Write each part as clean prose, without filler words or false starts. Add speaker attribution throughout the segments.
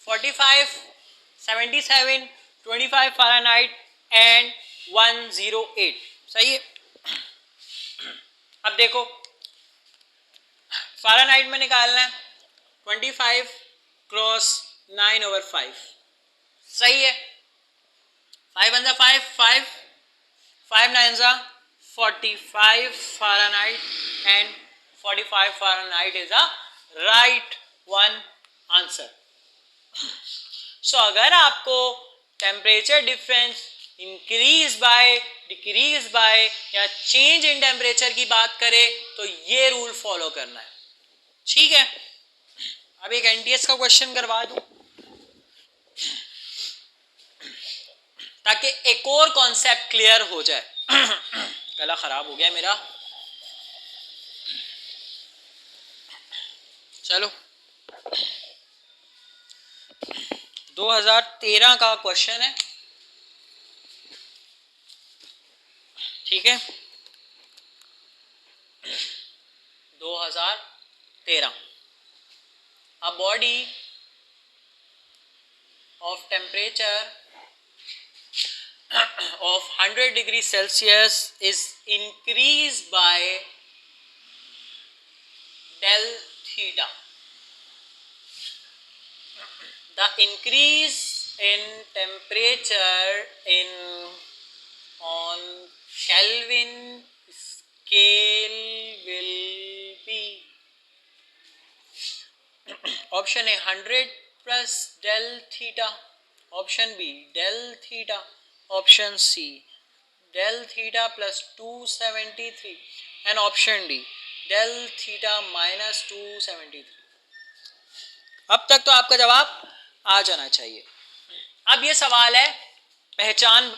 Speaker 1: 45, 77, 25 Fahrenheit and 108। सही है। अब देखो फ़ारेनहाइट में निकालना है 25 क्रॉस 9/5। सही है। 5 one 5, 5 5 9 45 Fahrenheit and 45 Fahrenheit is a right one answer. So अगर आपको temperature difference increase by, decrease by या चेंज इन टेम्परेचर की बात करें तो ये रूल फॉलो करना है। ठीक है। अब एक एनटीएस का क्वेश्चन करवा दूं ताकि एक और कॉन्सेप्ट क्लियर हो जाए। गला खराब हो गया मेरा। चलो 2013 का क्वेश्चन है। ठीक है 2013। A body of temperature of 100 degrees Celsius is increased by del theta. The increase in temperature in on Kelvin scale will be option A 100 plus del theta, option B del theta, option C del theta plus 273 and option D del theta minus 273। अब तक तो आपका जवाब आ जाना चाहिए। अब ये सवाल है पहचान,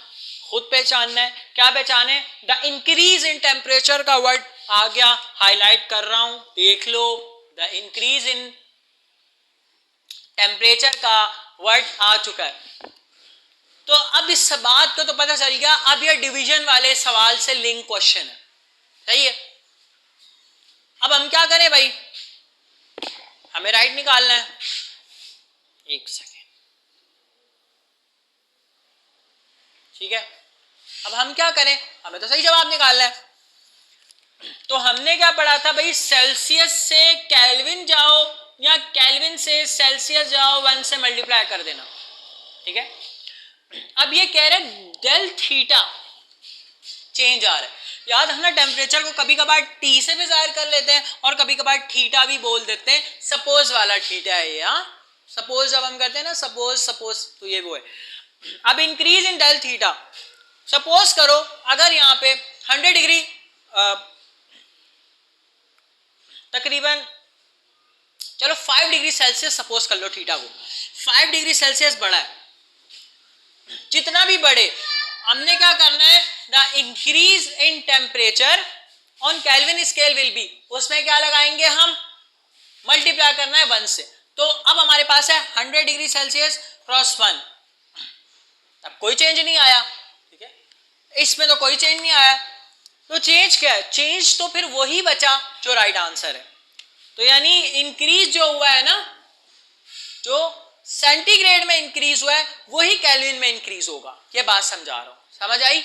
Speaker 1: खुद पहचानना है। क्या पहचान है? द इंक्रीज इन टेम्परेचर का वर्ड आ गया, हाईलाइट कर रहा हूं, देख लो। द इंक्रीज इन टेम्परेचर का वर्ड आ चुका है। तो अब इस बात को तो पता चल गया। अब ये डिवीजन वाले सवाल से लिंक क्वेश्चन है। सही है। अब हम क्या करें भाई, हमें राइट निकालना है। एक सेकेंड। ठीक है। अब हम क्या करें, हमें तो सही जवाब निकालना है। तो हमने क्या पढ़ा था भाई, सेल्सियस से केल्विन जाओ या केल्विन से सेल्सियस जाओ, 1 से मल्टीप्लाई कर देना। ठीक है। अब ये कह रहे डेल थीटा चेंज आ रहा है। याद है ना, टेम्परेचर को कभी कभार टी से भी जाहिर कर लेते हैं और कभी कभार थीटा भी बोल देते हैं। सपोज वाला थीटा है ये। सपोज जब हम करते हैं ना, सपोज तो ये वो है। अब increase in del theta, suppose करो अगर यहाँ पे 100 डिग्री तकरीबन, चलो 5 डिग्री सेल्सियस सपोज कर लो थीटा को। 5 डिग्री सेल्सियस बढ़ा है, जितना भी बढ़े हमने क्या करना है, the increase in temperature on kelvin scale will be, उसमें क्या लगाएंगे हम, मल्टीप्लाई करना है 1 से। तो अब हमारे पास है 100 डिग्री सेल्सियस क्रॉस 1। अब कोई चेंज नहीं आया। ठीक है, इसमें तो कोई चेंज नहीं आया। तो चेंज क्या है, चेंज तो फिर वही बचा जो राइट आंसर है। तो यानी इंक्रीज जो हुआ है ना, जो सेंटीग्रेड में इंक्रीज हुआ है वही केल्विन में इंक्रीज होगा। ये बात समझा रहा हूं, समझ आई?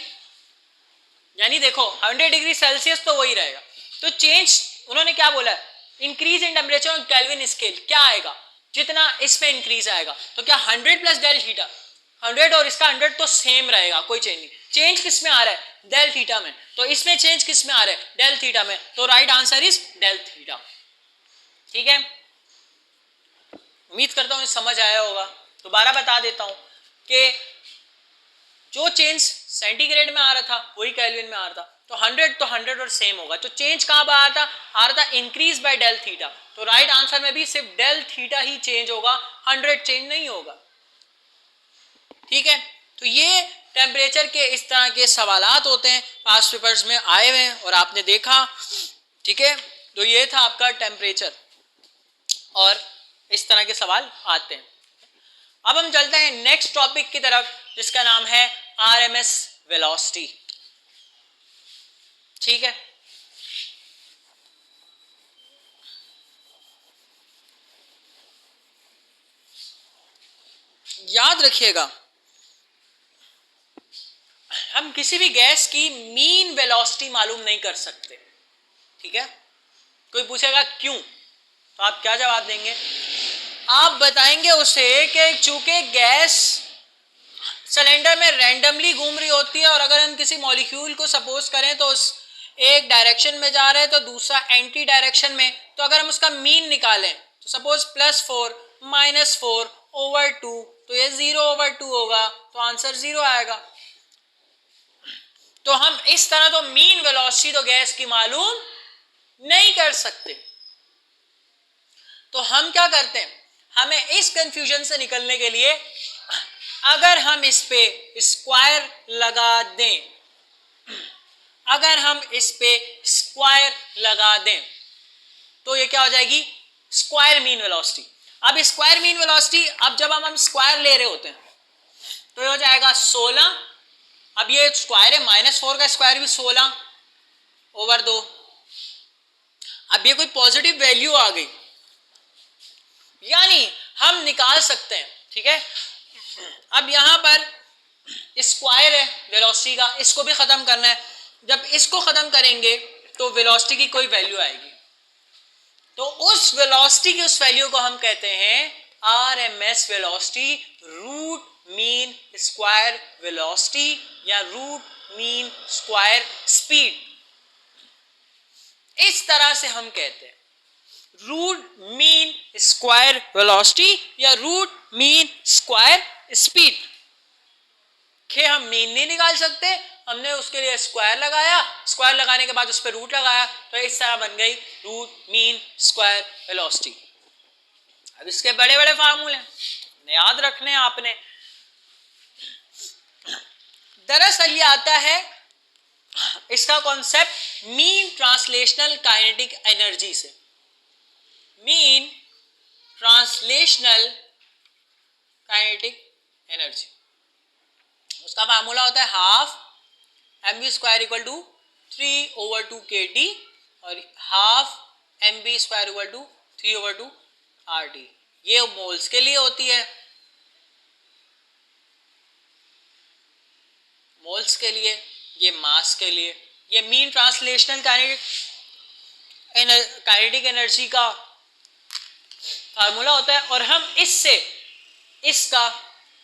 Speaker 1: यानी देखो 100 डिग्री सेल्सियस तो वही रहेगा। तो चेंज उन्होंने क्या बोला है, increase in temperature on kelvin scale क्या आएगा, जितना इसमें इंक्रीज आएगा। तो क्या 100 प्लस डेल थीटा, 100 और इसका 100 तो सेम रहेगा, कोई चेंज नहीं। चेंज किस में आ रहा है, डेल थीटा में। तो इसमें चेंज किस में आ रहा है, डेल थीटा में। तो right answer is del theta. ठीक है, उम्मीद करता हूं समझ आया होगा। दोबारा बता देता हूं कि जो चेंज सेंटीग्रेड में आ रहा था वही केल्विन में आ रहा था। तो 100 तो 100 और सेम होगा। तो चेंज कहां पर आ रहा था इंक्रीज बाय डेल थीटा। तो राइट आंसर में भी सिर्फ डेल थीटा ही चेंज होगा, 100 चेंज नहीं होगा। ठीक है, तो ये टेम्परेचर के इस तरह के सवालात होते हैं, पास्ट पेपर्स में आए हुए हैं और आपने देखा। ठीक है, तो ये था आपका टेम्परेचर और इस तरह के सवाल आते हैं। अब हम चलते हैं नेक्स्ट टॉपिक की तरफ, जिसका नाम है आरएमएस वेलोसिटी। ठीक है, याद रखिएगा, हम किसी भी गैस की मीन वेलोसिटी मालूम नहीं कर सकते, ठीक है। कोई पूछेगा क्यों, तो आप क्या जवाब देंगे? आप बताएंगे उसे कि चूंकि गैस सिलेंडर में रैंडमली घूम रही होती है, और अगर हम किसी मॉलिक्यूल को सपोज करें तो उस एक डायरेक्शन में जा रहे हैं तो दूसरा एंटी डायरेक्शन में, तो अगर हम उसका मीन निकालें तो सपोज +4 -4 ओवर 2, तो ये 0/2 होगा, तो आंसर 0 आएगा। तो हम इस तरह तो मीन वेलोसिटी तो गैस की मालूम नहीं कर सकते। तो हम क्या करते हैं, हमें इस कंफ्यूजन से निकलने के लिए अगर हम इस पे स्क्वायर लगा दें, अगर हम इस पे स्क्वायर लगा दें तो ये क्या हो जाएगी, स्क्वायर मीन वेलोसिटी। अब स्क्वायर मीन वेलोसिटी, अब जब हम स्क्वायर ले रहे होते हैं तो ये हो जाएगा 16, अब ये स्क्वायर है, -4 का स्क्वायर भी 16/2। अब ये कोई पॉजिटिव वैल्यू आ गई, यानी हम निकाल सकते हैं, ठीक है। अब यहां पर स्क्वायर है वेलोसिटी का, इसको भी खत्म करना है। जब इसको खत्म करेंगे तो वेलोसिटी की कोई वैल्यू आएगी, तो उस वेलोसिटी की उस वैल्यू को हम कहते हैं RMS velocity, root mean square velocity या रूट मीन स्क्वायर स्पीड। इस तरह से हम कहते हैं रूट मीन स्क्वायर वेलोसिटी या रूट मीन स्क्वायर स्पीड। के हम मीन नहीं निकाल सकते, हमने उसके लिए स्क्वायर लगाया, स्क्वायर लगाने के बाद उस पर रूट लगाया, तो इस तरह बन गई रूट मीन स्क्वायर वेलोसिटी। अब इसके बड़े बड़े फार्मूले याद रखने आपने। दरअसल ये आता है इसका concept mean translational kinetic energy से। मीन ट्रांसलेशनल काइनेटिक एनर्जी, उसका फार्मूला होता है ½ mv² = 3/2 kT और ½ mv² = 3/2 RT। ये मोल्स के लिए होती है, मोल्स के लिए, ये मास के लिए। ये मीन ट्रांसलेशनल काइनेटिक एनर्जी का फार्मूला होता है, और हम इससे इसका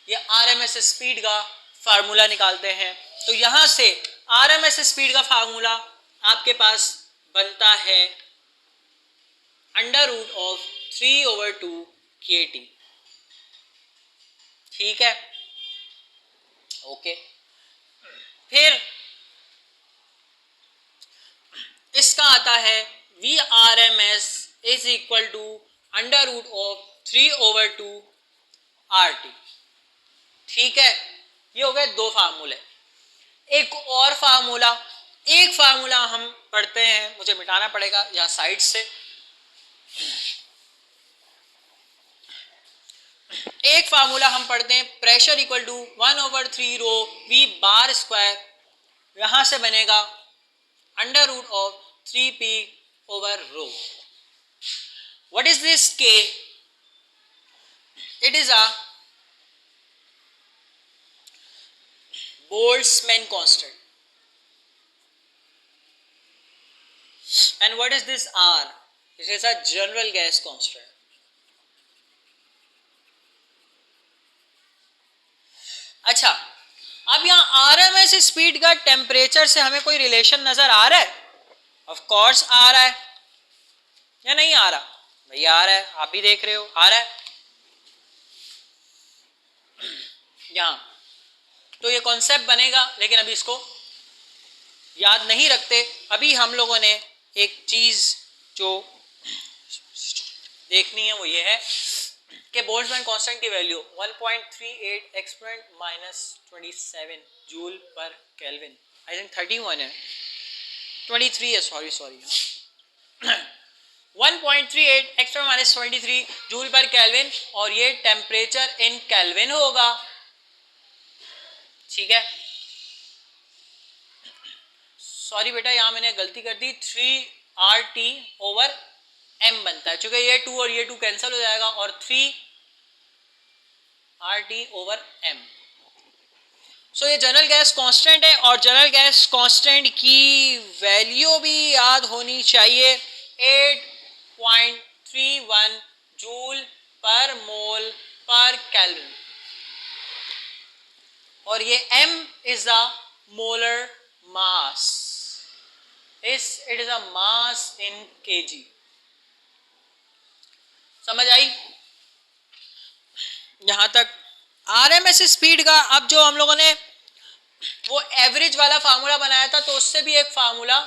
Speaker 1: ये RMS स्पीड का फार्मूला निकालते हैं। तो यहां से RMS स्पीड का फार्मूला आपके पास बनता है √3/2 kT, ठीक है, ओके। फिर इसका आता है VRMS = √3/2 RT, ठीक है। ये हो गए दो फार्मूले। एक और फार्मूला, एक फार्मूला हम पढ़ते हैं, मुझे मिटाना पड़ेगा यहाँ साइड से। एक फार्मूला हम पढ़ते हैं, प्रेशर = 1/3 ρ V bar², यहां से बनेगा √3p/ρ। What is this K? It is a Boltzmann constant. And what is this R? It is a general gas constant. अच्छा, अब यहाँ RMS स्पीड का टेम्परेचर से हमें कोई रिलेशन नजर आ रहा है? ऑफ कोर्स आ रहा है, या नहीं आ रहा? भैया आ रहा है, आप भी देख रहे हो, आ रहा है यहाँ। तो ये कॉन्सेप्ट बनेगा, लेकिन अभी इसको याद नहीं रखते। अभी हम लोगों ने एक चीज जो देखनी है वो ये है कि बोल्ट्जमैन कांस्टेंट की वैल्यू 1.38 एक्सपोनेंट -27 जूल पर केल्विन, आई थिंक 31 है, 23 है, सॉरी 1.38 एक्सपोनेंट -23 जूल पर केल्विन, और ये टेम्परेचर इन केल्विन होगा, ठीक है। सॉरी बेटा, यहां मैंने गलती कर दी, 3RT/m बनता है, चूंकि ये 2 और ये 2 कैंसिल हो जाएगा, और 3RT/m RT over M। सो ये जनरल गैस कांस्टेंट है और जनरल गैस कांस्टेंट की वैल्यू भी याद होनी चाहिए 8.31 जूल पर मोल पर केल्विन और ये M is the molar mass, it is a mass in KG. समझ आई यहां तक? आरएमएस स्पीड का अब जो हम लोगों ने वो एवरेज वाला फार्मूला बनाया था तो उससे भी एक फार्मूला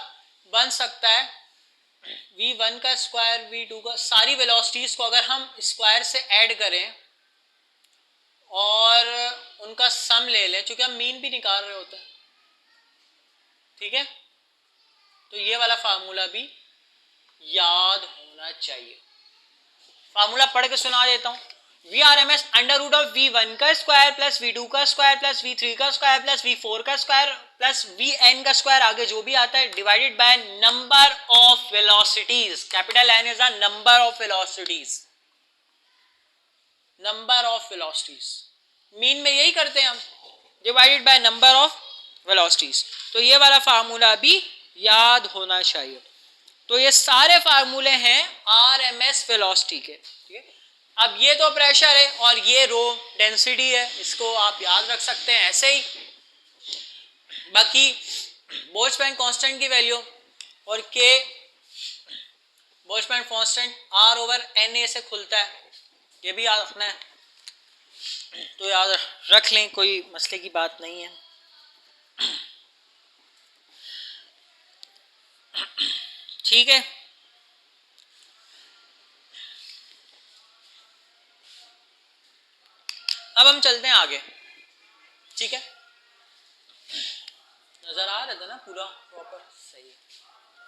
Speaker 1: बन सकता है v1 का स्क्वायर v2 का, सारी वेलोसिटीज को अगर हम स्क्वायर से ऐड करें और उनका सम ले लें, क्योंकि हम मीन भी निकाल रहे होते हैं, ठीक है, तो ये वाला फार्मूला भी याद होना चाहिए। फार्मूला पढ़ के सुना देता हूं, V R M S under root of v1 का स्क्वायर प्लस v2 का स्क्वायर प्लस v3 का स्क्वायर प्लस v4 का स्क्वायर प्लस vn का स्क्वायर, आगे जो भी आता है, divided by number of velocities. Capital N is the number of velocities, number of velocities, mean में यही करते हैं हम, divided by number of velocities. तो ये वाला फार्मूला भी याद होना चाहिए। तो ये सारे फार्मूले हैं आरएमएस वेलोसिटी के, ठीक है। अब ये तो प्रेशर है और ये रो डेंसिटी है, इसको आप याद रख सकते हैं ऐसे ही। बाकी बोल्ट्जमैन कांस्टेंट की वैल्यू और k Boltzmann constant R over N A से खुलता है, ये भी याद रखना है, तो याद रख लें, कोई मसले की बात नहीं है। ठीक है, अब हम चलते हैं आगे, ठीक है। नजर आ रहा था ना पूरा प्रॉपर, सही है,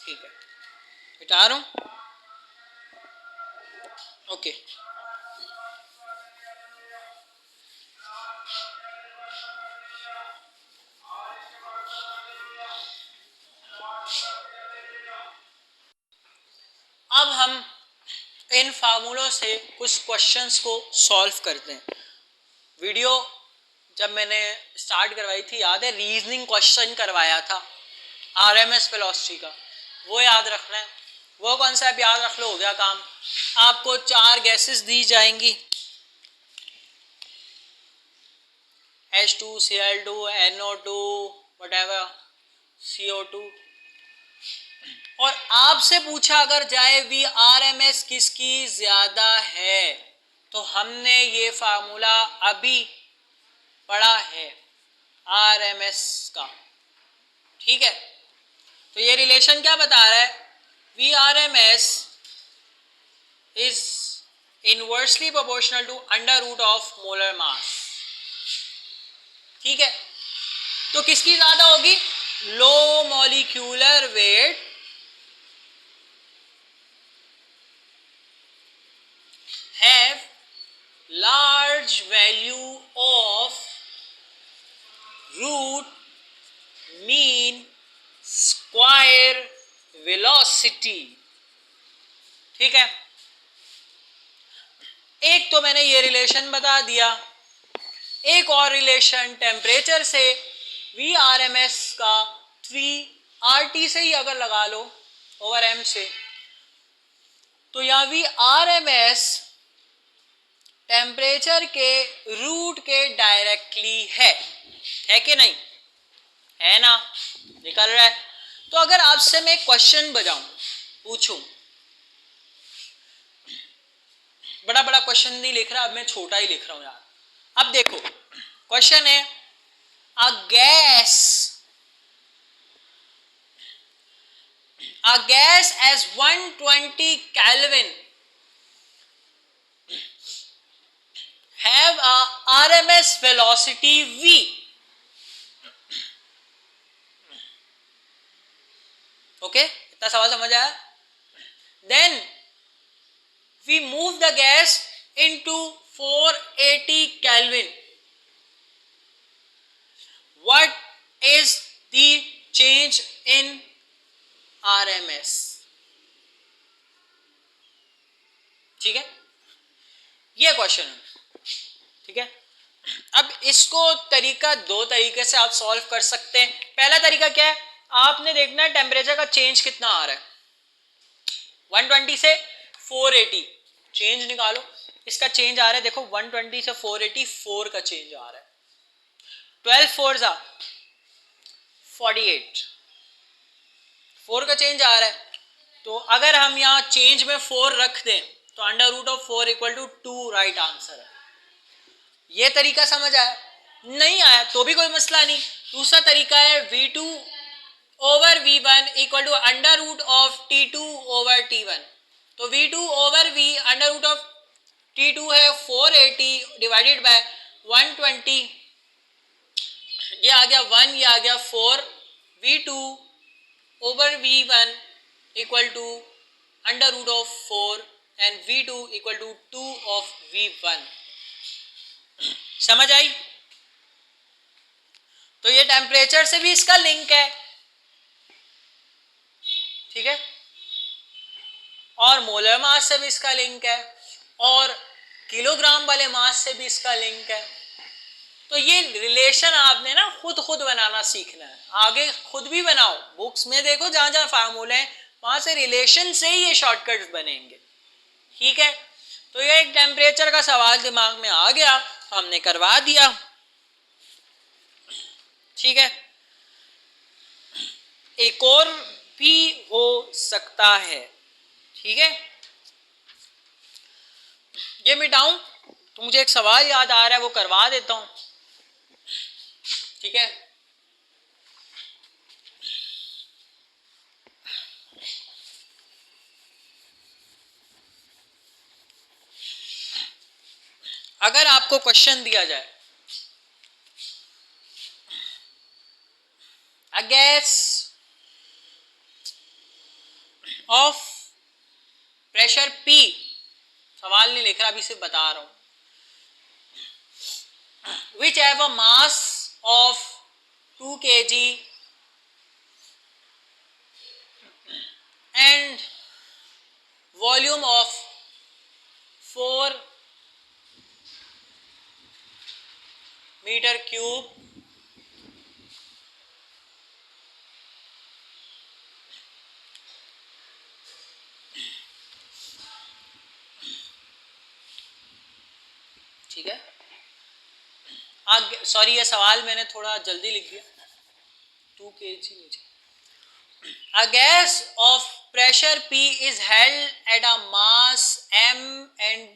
Speaker 1: ठीक है, हटा रहा हूं, ओके। अब हम इन फार्मूलों से कुछ क्वेश्चंस को सॉल्व करते हैं। वीडियो जब मैंने स्टार्ट करवाई थी, याद है, रीजनिंग क्वेश्चन करवाया था आरएमएस वेलोसिटी का, वो याद रखना है। वो कॉन्सेप्ट याद रख लो, हो गया काम। आपको 4 गैसेस दी जाएंगी, H2, Cl2, NO2, whatever, CO2, और आपसे पूछा अगर जाए वी आर एम एस किसकी ज्यादा है, तो हमने ये फार्मूला अभी पढ़ा है आर एम एस का, ठीक है। तो ये रिलेशन क्या बता रहा है, V R M S is inversely proportional to under root of molar mass, ठीक है। तो किसकी ज्यादा होगी, low molecular weight have large value of root mean square velocity, ठीक है। एक तो मैंने ये रिलेशन बता दिया, एक और रिलेशन टेम्परेचर से वी आर एम एस का 3RT से ही अगर लगा लो ओवर एम से, तो यहाँ V R M S temperature के रूट के डायरेक्टली है कि नहीं, है ना, निकल रहा है। तो अगर आपसे मैं क्वेश्चन बजाऊं, पूछूं, बड़ा बड़ा क्वेश्चन नहीं लिख रहा, अब मैं छोटा ही लिख रहा हूं यार। अब देखो क्वेश्चन है, a gas as 120 Kelvin have a RMS velocity V, okay, इतना सवाल समझ आया। Then we move the gas into 480 Kelvin. What is the change in RMS? ठीक है, ये क्वेश्चन है, ठीक है। इसको तरीका दो तरीके से आप सॉल्व कर सकते हैं। पहला तरीका क्या है, आपने देखना है टेम्परेचर का चेंज कितना आ रहा है, 120 से 480 चेंज निकालो, इसका चेंज आ रहा है, देखो 120 से 484 का चेंज आ रहा है, 12 4 जा 48, 4 का चेंज आ रहा है। तो अगर हम यहाँ चेंज में 4 रख दें तो under root of 4 equal to 2 right answer है। ये तरीका समझ आया? नहीं आया तो भी कोई मसला नहीं। दूसरा तरीका है V2 over V1 equal to under root of T2 over T1। तो V2 over V under root of T2 है 480 डिवाइडेड बाय 120, ये आ गया 1, ये आ गया 4, V2 over V1 equal to under root of 4 and V2 equal to 2 of V1। समझ आई? तो ये temperature से भी इसका लिंक है, ठीक है, और मोलर मास से भी इसका लिंक है, और किलोग्राम वाले मास से भी इसका लिंक है। तो ये रिलेशन आपने ना खुद बनाना सीखना है, आगे खुद भी बनाओ, बुक्स में देखो जहां जहां फार्मूले हैं वहां से रिलेशन से ही ये शॉर्टकट्स बनेंगे, ठीक है। तो ये एक टेम्परेचर का सवाल दिमाग में आ गया, हमने करवा दिया, ठीक है। एक और भी हो सकता है, ठीक है। ये मिटाऊं तो मुझे एक सवाल याद आ रहा है, वो करवा देता हूं, ठीक है। अगर आपको क्वेश्चन दिया जाए a gas of pressure P, सवाल नहीं लिख रहा, अभी सिर्फ बता रहा हूं, which have a mass of 2 kg and volume of 4 meter cube, ठीक है। सॉरी ये सवाल मैंने थोड़ा जल्दी लिख दिया, 2 kg नीचे। A gas of pressure P is held at a mass M and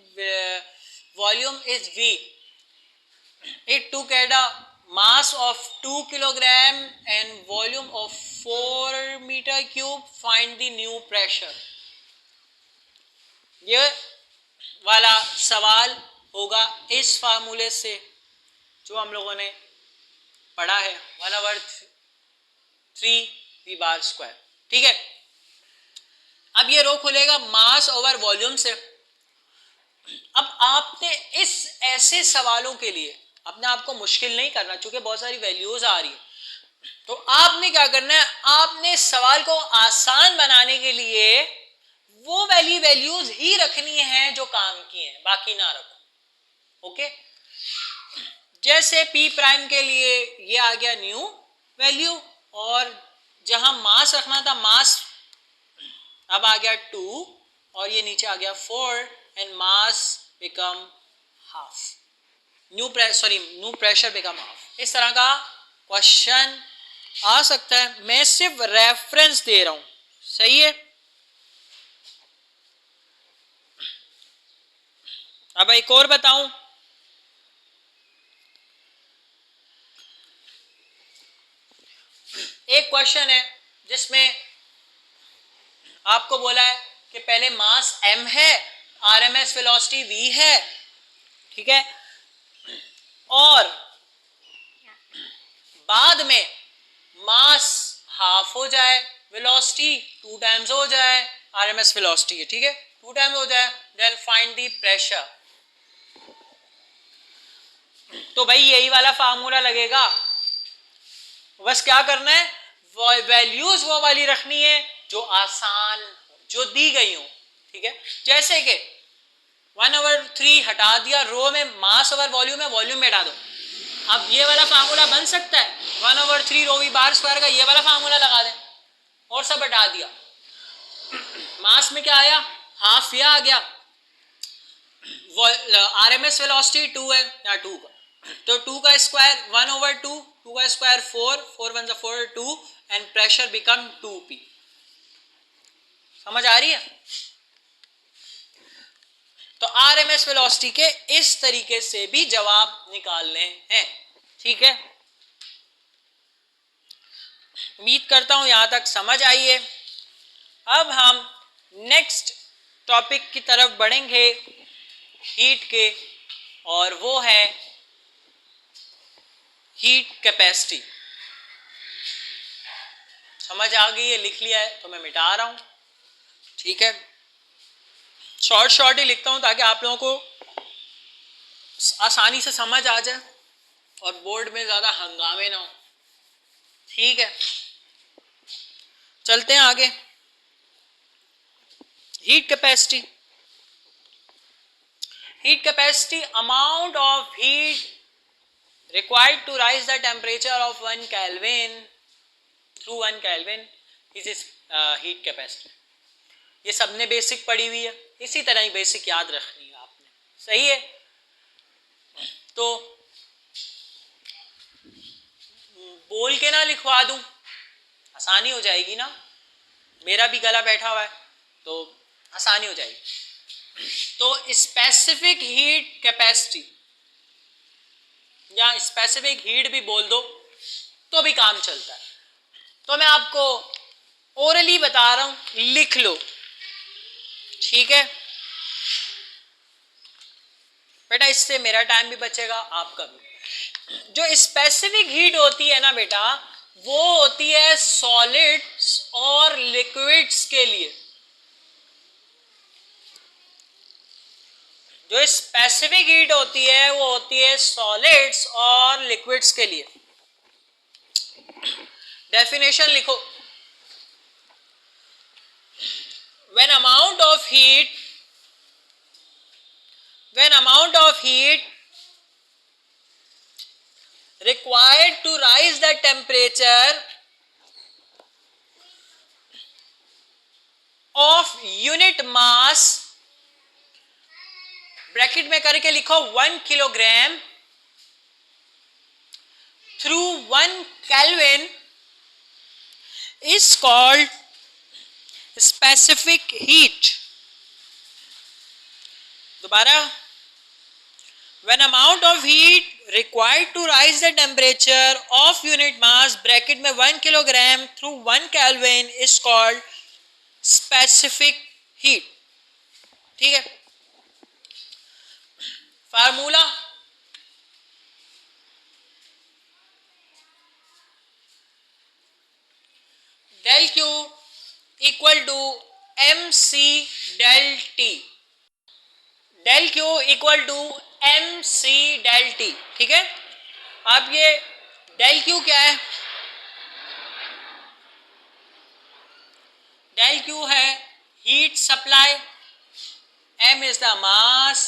Speaker 1: volume is V. It took at a mass of 2 kilogram and volume of 4 meter cube. Find the new pressure. ये वाला सवाल होगा इस फार्मूले से जो हम लोगों ने पढ़ा है, 1/3 V बार स्क्वायर, ठीक है। अब ये रो खुलेगा मास ओवर वॉल्यूम से। अब आपने इस ऐसे सवालों के लिए अपने आप को मुश्किल नहीं करना, चूंकि बहुत सारी वैल्यूज आ रही है, तो आपने क्या करना है, आपने सवाल को आसान बनाने के लिए वो वैल्यूज ही रखनी है जो काम की हैं, बाकी ना रखो, ओके। जैसे P प्राइम के लिए ये आ गया न्यू वैल्यू, और जहां मास रखना था मास अब आ गया 2 और ये नीचे आ गया 4 and mass become half, new pressure become half. इस तरह का क्वेश्चन आ सकता है, मैं सिर्फ रेफरेंस दे रहा हूं, सही है। अब एक और बताऊं, एक क्वेश्चन है जिसमें आपको बोला है कि पहले मास m है, आरएमएस वेलोसिटी v है, ठीक है, और बाद में मास हाफ हो जाए, वेलोसिटी 2 टाइम्स हो जाए, आरएमएस वेलोसिटी है, ठीक है, 2 टाइम्स हो जाए, देन फाइंड द प्रेशर। तो भाई यही वाला फार्मूला लगेगा, बस क्या करना है, वैल्यूज वो वाली रखनी है जो आसान, जो दी गई हो, ठीक है। जैसे कि 1/3 हटा दिया, रो में मास ओवर वॉल्यूम है, वॉल्यूम में हटा दो, अब ये वाला फार्मूला बन सकता है 1/3 रो वी बार स्क्वायर का, ये वाला फार्मूला लगा दें और सब हटा दिया। मास में क्या आया, हाफ ये आ गया। आरएमएस वेलोसिटी 2 है या 2 का, तो 2 का स्क्वायर 1/2, 2 का square 4, 4 1 4 2 and pressure become 2p। समझ आ रही है? तो आरएमएस वेलोसिटी के इस तरीके से भी जवाब निकालने हैं। ठीक है, उम्मीद करता हूं यहां तक समझ आई है। अब हम नेक्स्ट टॉपिक की तरफ बढ़ेंगे हीट के, और वो है हीट कैपेसिटी। समझ आ गई है? लिख लिया है तो मैं मिटा रहा हूं। ठीक है, शॉर्ट ही लिखता हूं ताकि आप लोगों को आसानी से समझ आ जाए और बोर्ड में ज्यादा हंगामे ना हो। ठीक है, चलते हैं आगे। Heat capacity, heat capacity, amount of heat required to rise the temperature of 1 Kelvin through 1 Kelvin is heat capacity। ये सबने बेसिक पढ़ी हुई है, इसी तरह ही बेसिक याद रखनी है आपने। सही है, तो बोल के ना लिखवा दूं, आसानी हो जाएगी ना, मेरा भी गला बैठा हुआ है तो आसानी हो जाएगी। तो स्पेसिफिक हीट कैपेसिटी या स्पेसिफिक हीट भी बोल दो तो भी काम चलता है। तो मैं आपको ओरली बता रहा हूं, लिख लो। ठीक है बेटा, इससे मेरा टाइम भी बचेगा, आपका भी। जो स्पेसिफिक हीट होती है ना बेटा, वो होती है सॉलिड्स और लिक्विड्स के लिए। जो स्पेसिफिक हीट होती है वो होती है सॉलिड्स और लिक्विड्स के लिए। डेफिनेशन लिखो, when amount of heat required to rise the temperature of unit mass, bracket में करके लिखो 1 kilogram through 1 kelvin is called specific heat। दोबारा, when amount of heat required to rise the temperature of unit mass, bracket में 1 kilogram through 1 Kelvin is called specific heat। ठीक है, formula del Q equal to MC del T। del Q equal to MC del T। ठीक है, अब ये del Q क्या है? del Q है heat supply, M is the mass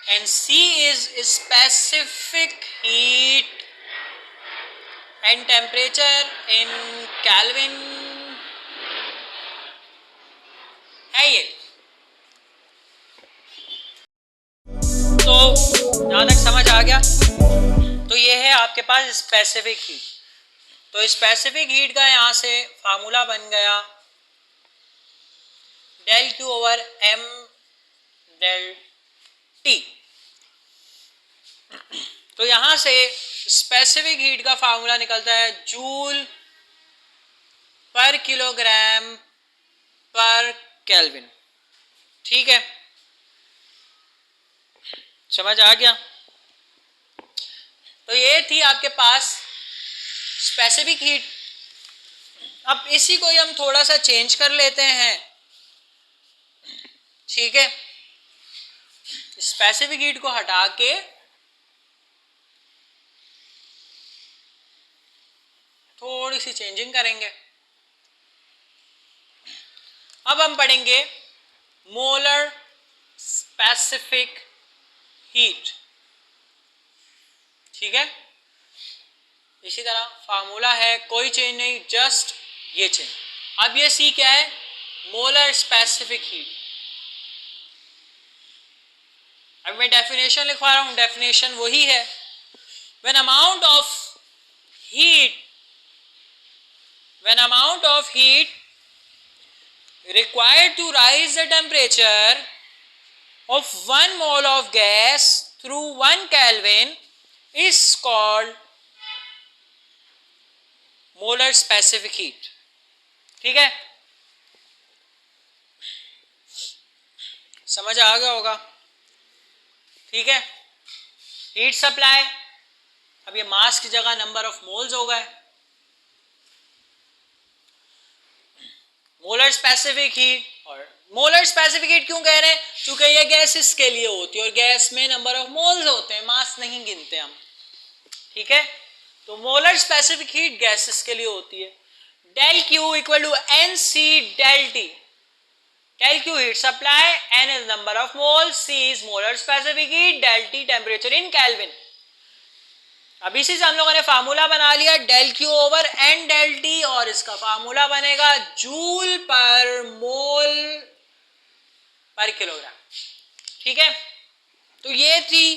Speaker 1: and C is specific heat and temperature in Kelvin है ये। तो जहां तक समझ आ गया, तो ये है आपके पास स्पेसिफिक हीट। तो स्पेसिफिक हीट का यहां से फार्मूला बन गया del Q over M del T। तो यहां से स्पेसिफिक हीट का फार्मूला निकलता है जूल पर किलोग्राम पर केल्विन। ठीक है, समझ आ गया? तो ये थी आपके पास स्पेसिफिक हीट। अब इसी को ही हम थोड़ा सा चेंज कर लेते हैं। ठीक है, स्पेसिफिक हीट को हटा के थोड़ी सी चेंजिंग करेंगे। अब हम पढ़ेंगे मोलर स्पेसिफिक हीट। ठीक है, इसी तरह फार्मूला है, कोई चेंज नहीं, जस्ट ये चेंज। अब ये सी क्या है, मोलर स्पेसिफिक हीट। अब मैं डेफिनेशन लिखवा रहा हूं, डेफिनेशन वही है, when amount of heat, when amount of heat required to rise the temperature of 1 mole of gas through 1 Kelvin is called molar specific heat। ठीक है, समझ आ गया होगा। ठीक है, हीट सप्लाई, अब ये मास की जगह नंबर ऑफ मोल्स हो गए। मोलर स्पेसिफिक हीट, और मोलर स्पेसिफिक हीट क्यों कह रहे हैं, क्योंकि ये गैसेस के लिए होती है और गैस में नंबर ऑफ मोल्स होते हैं, मास नहीं गिनते हम। ठीक है, तो मोलर स्पेसिफिक हीट गैसेस के लिए होती है। Del Q equal to N C del T. Del Q heat supply, N is number of moles, C is molar specific heat, del T temperature in Kelvin. अब इसी से हम लोगों ने फार्मूला बना लिया del Q over N del T, और इसका फार्मूला बनेगा जूल पर मोल पर किलोग्राम। ठीक है, तो ये थी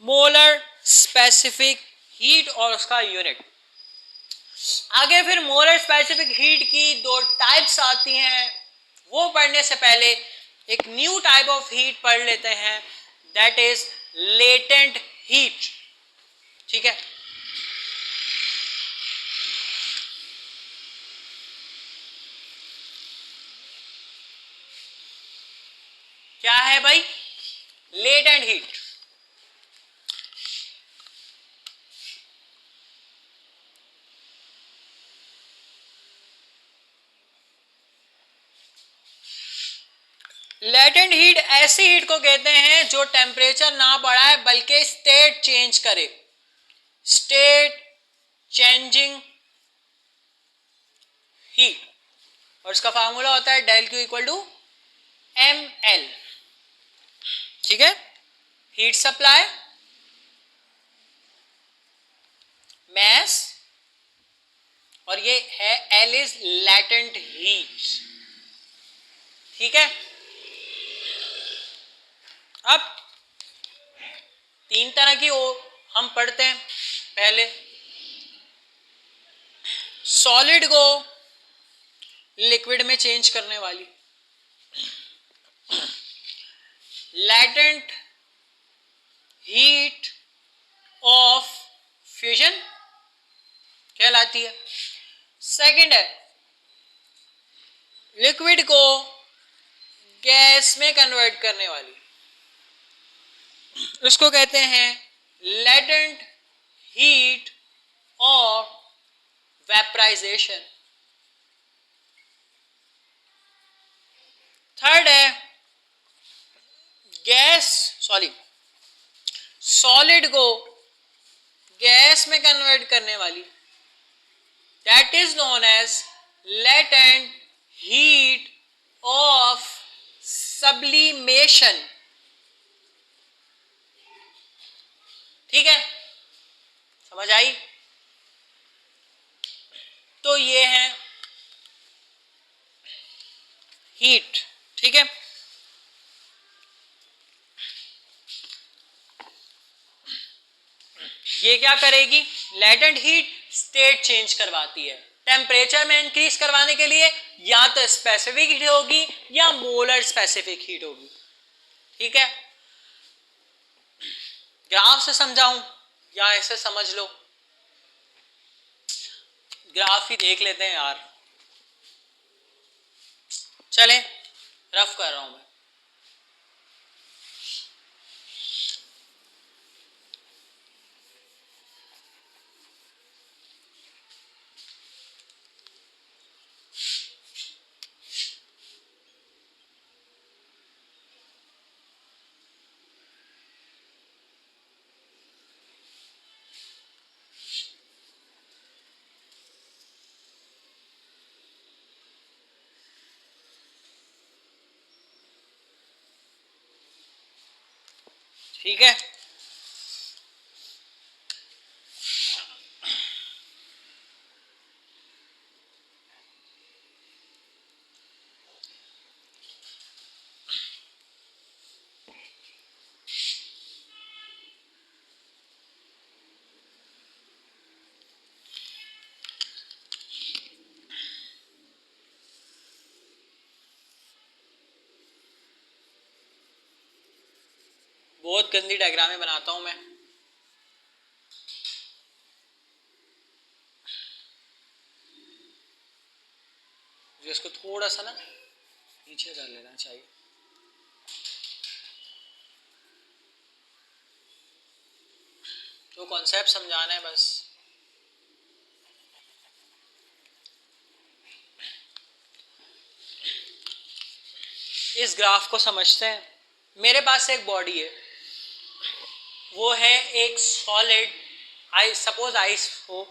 Speaker 1: मोलर स्पेसिफिक हीट और उसका यूनिट। आगे फिर मोलर स्पेसिफिक हीट की दो टाइप्स आती हैं, वो पढ़ने से पहले एक न्यू टाइप ऑफ हीट पढ़ लेते हैं, दैट इज लेटेंट हीट। ठीक है, क्या है भाई लेटेंट हीट? लेटेंट हीट ऐसी हीट को कहते हैं जो टेम्परेचर ना बढ़ाए बल्कि स्टेट चेंज करे, स्टेट चेंजिंग हीट, और इसका फार्मूला होता है del Q equal to M L. ठीक है, हीट सप्लाई, मैस, और ये है एल इज लेटेंट हीट। ठीक है, अब तीन तरह की हम पढ़ते हैं। पहले सॉलिड को लिक्विड में चेंज करने वाली लेटेंट हीट ऑफ फ्यूजन कहलाती है। सेकंड है लिक्विड को गैस में कन्वर्ट करने वाली, उसको कहते हैं latent heat of vaporization. Third है गैस सॉलिड को गैस में कन्वर्ट करने वाली, that is known as latent heat of sublimation. ठीक है, समझ आई? तो ये है हीट। ठीक है, ये क्या करेगी, लेटेंट हीट स्टेट चेंज करवाती है, टेम्परेचर में इंक्रीज करवाने के लिए या तो स्पेसिफिक हीट होगी या मोलर स्पेसिफिक हीट होगी। ठीक है, ग्राफ से समझाऊं या ऐसे समझ लो? ग्राफ ही देख लेते हैं यार, चलें रफ कर रहा हूं मैं। ठीक है, बहुत गंदी डायग्रामें बनाता हूं मैं। इसको थोड़ा सा ना नीचे कर लेना चाहिए। तो कॉन्सेप्ट समझाना है बस। इस ग्राफ को समझते हैं। मेरे पास एक बॉडी है, वो है एक सॉलिड, आई सपोज आइस हो,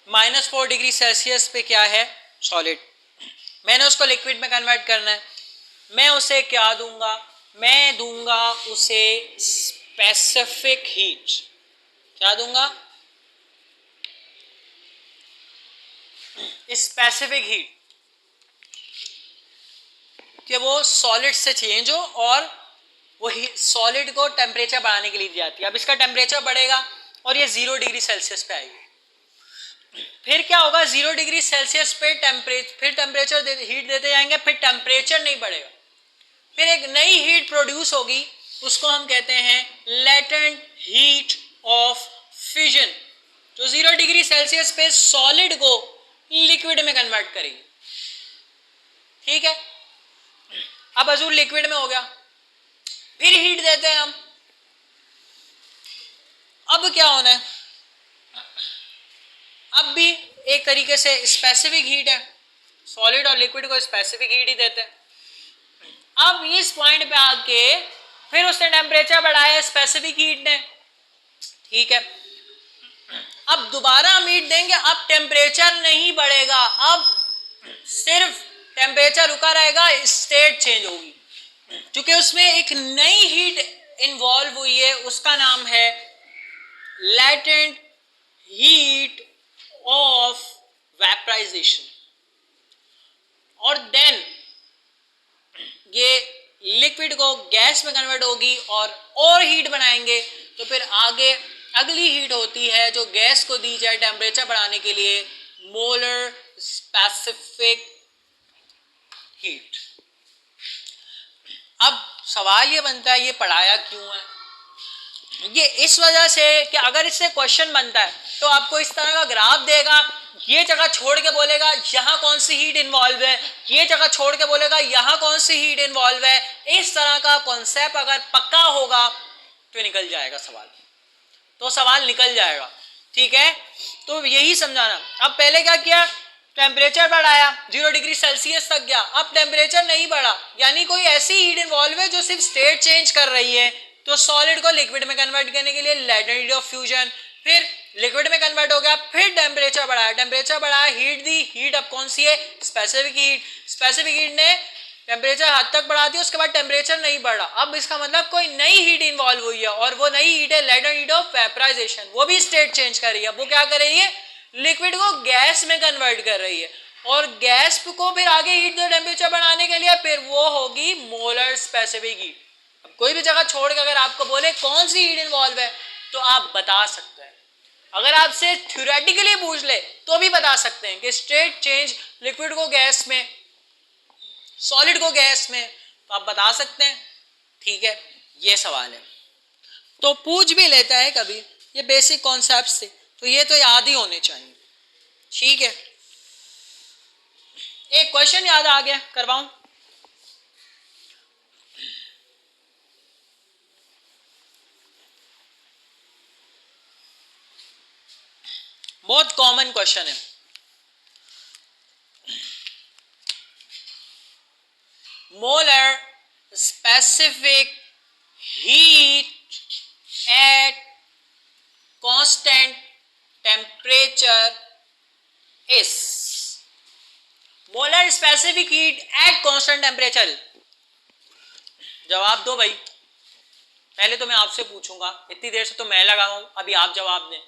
Speaker 1: -4 डिग्री सेल्सियस पे क्या है, सॉलिड। मैंने उसको लिक्विड में कन्वर्ट करना है। मैं उसे क्या दूंगा, मैं दूंगा उसे स्पेसिफिक हीट। क्या दूंगा, स्पेसिफिक हीट, कि वो सॉलिड से चेंज हो और वो सॉलिड को टेम्परेचर बढ़ाने के लिए दी जाती है। अब इसका टेम्परेचर बढ़ेगा और ये 0 डिग्री सेल्सियस पे आएगी। फिर क्या होगा, 0 डिग्री सेल्सियस पे टेम्परेचर हीट देते जाएंगे, फिर टेम्परेचर नहीं बढ़ेगा, फिर एक नई हीट प्रोड्यूस होगी, उसको हम कहते हैं लेटेंट हीट ऑफ फ्यूजन, जो 0 डिग्री सेल्सियस पे सॉलिड को लिक्विड में कन्वर्ट करेगी। ठीक है, अब अजूर लिक्विड में हो गया, फिर हीट देते हैं हम। अब क्या होना है, अब भी एक तरीके से स्पेसिफिक हीट है, सॉलिड और लिक्विड को स्पेसिफिक हीट ही देते हैं। अब इस पॉइंट पे आके फिर उसने टेम्परेचर बढ़ाया स्पेसिफिक हीट ने, ठीक है। अब दोबारा हम हीट देंगे, अब टेम्परेचर नहीं बढ़ेगा, अब सिर्फ टेम्परेचर रुका रहेगा, स्टेट चेंज होगी, क्योंकि उसमें एक नई हीट इन्वॉल्व हुई है, उसका नाम है लेटेंट हीट ऑफ वेपराइजेशन। और देन ये लिक्विड को गैस में कन्वर्ट होगी और हीट बनाएंगे, तो फिर आगे अगली हीट होती है जो गैस को दी जाए टेम्परेचर बढ़ाने के लिए, मोलर स्पेसिफिक हीट। अब सवाल ये बनता है, ये पढ़ाया क्यों है? ये इस वजह से कि अगर इससे क्वेश्चन बनता है तो आपको इस तरह का ग्राफ देगा, ये जगह छोड़ के बोलेगा यहाँ कौन सी हीट इन्वॉल्व है, ये जगह छोड़ के बोलेगा यहाँ कौन सी हीट इन्वॉल्व है। इस तरह का कॉन्सेप्ट अगर पक्का होगा तो निकल जाएगा सवाल, तो सवाल निकल जाएगा। ठीक है, तो यही समझाना। अब पहले क्या किया, टेम्परेचर बढ़ाया, 0 डिग्री सेल्सियस तक गया, अब टेम्परेचर नहीं बढ़ा, यानी कोई ऐसी हीट इन्वॉल्व है जो सिर्फ स्टेट चेंज कर रही है, तो सॉलिड को लिक्विड में कन्वर्ट करने के लिए लेटेंट हीट ऑफ फ्यूजन, फिर लिक्विड में कन्वर्ट हो गया, फिर टेम्परेचर बढ़ाया, टेम्परेचर बढ़ाया, हीट दी, हीट अब कौन सी है, स्पेसिफिक हीट। स्पेसिफिक हीट ने टेम्परेचर हद तक बढ़ा दिया, उसके बाद टेम्परेचर नहीं बढ़ा, अब इसका मतलब कोई नई हीट इन्वॉल्व हुई है, और वो नई हीट है लेटेंट हीट ऑफ वेपराइजेशन, वो भी स्टेट चेंज कर रही है। वो क्या कर रही है, लिक्विड को गैस में कन्वर्ट कर रही है, और गैस को फिर आगे हीट दो टेम्परेचर बढ़ाने के लिए, फिर वो होगी मोलर स्पेसिफिक हीट। अब कोई भी जगह छोड़ के अगर आपको बोले कौन सी हीट इन्वॉल्व है तो आप बता सकते हैं। अगर आपसे थ्योरेटिकली पूछ ले तो भी बता सकते हैं कि स्टेट चेंज, लिक्विड को गैस में, सॉलिड को गैस में, तो आप बता सकते हैं। ठीक है, ये सवाल है, तो पूछ भी लेता है कभी, ये बेसिक कॉन्सेप्ट्स थे, तो ये तो याद ही होने चाहिए। ठीक है, एक क्वेश्चन याद आ गया, करवाऊं? बहुत कॉमन क्वेश्चन है, molar specific heat at constant temperature is, molar specific heat at constant temperature. जवाब दो भाई, पहले तो मैं आपसे पूछूंगा, इतनी देर से तो मैं लगा हूं, अभी आप जवाब दें।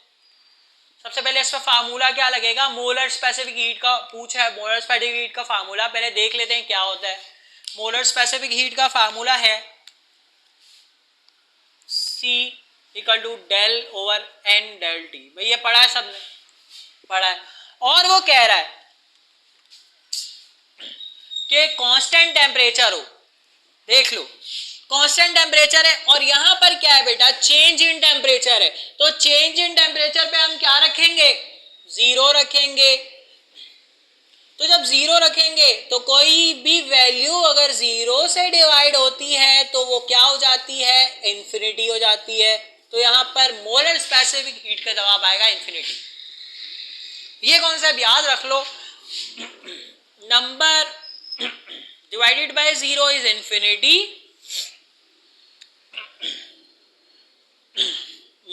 Speaker 1: सबसे पहले इसका फार्मूला क्या लगेगा, मोलर स्पेसिफिक हीट का पूछा है, मोलर स्पेसिफिक हीट का फार्मूला पहले देख लेते हैं क्या होता है। मोलर स्पेसिफिक हीट का फार्मूला है C equal to del over N del T. भाई ये पढ़ा है सबने, पढ़ा है। और वो कह रहा है कि कांस्टेंट टेम्परेचर हो, देख लो कांस्टेंट टेम्परेचर है और यहां पर क्या है बेटा, चेंज इन टेम्परेचर है, तो चेंज इन टेम्परेचर पे हम क्या रखेंगे, 0 रखेंगे। तो जब 0 रखेंगे तो कोई भी वैल्यू अगर 0 से डिवाइड होती है तो वो क्या हो जाती है, इंफिनिटी हो जाती है। तो यहां पर मोलर स्पेसिफिक हीट का जवाब आएगा इंफिनिटी। ये कॉन्सेप्ट याद रख लो, number divided by 0 is infinity,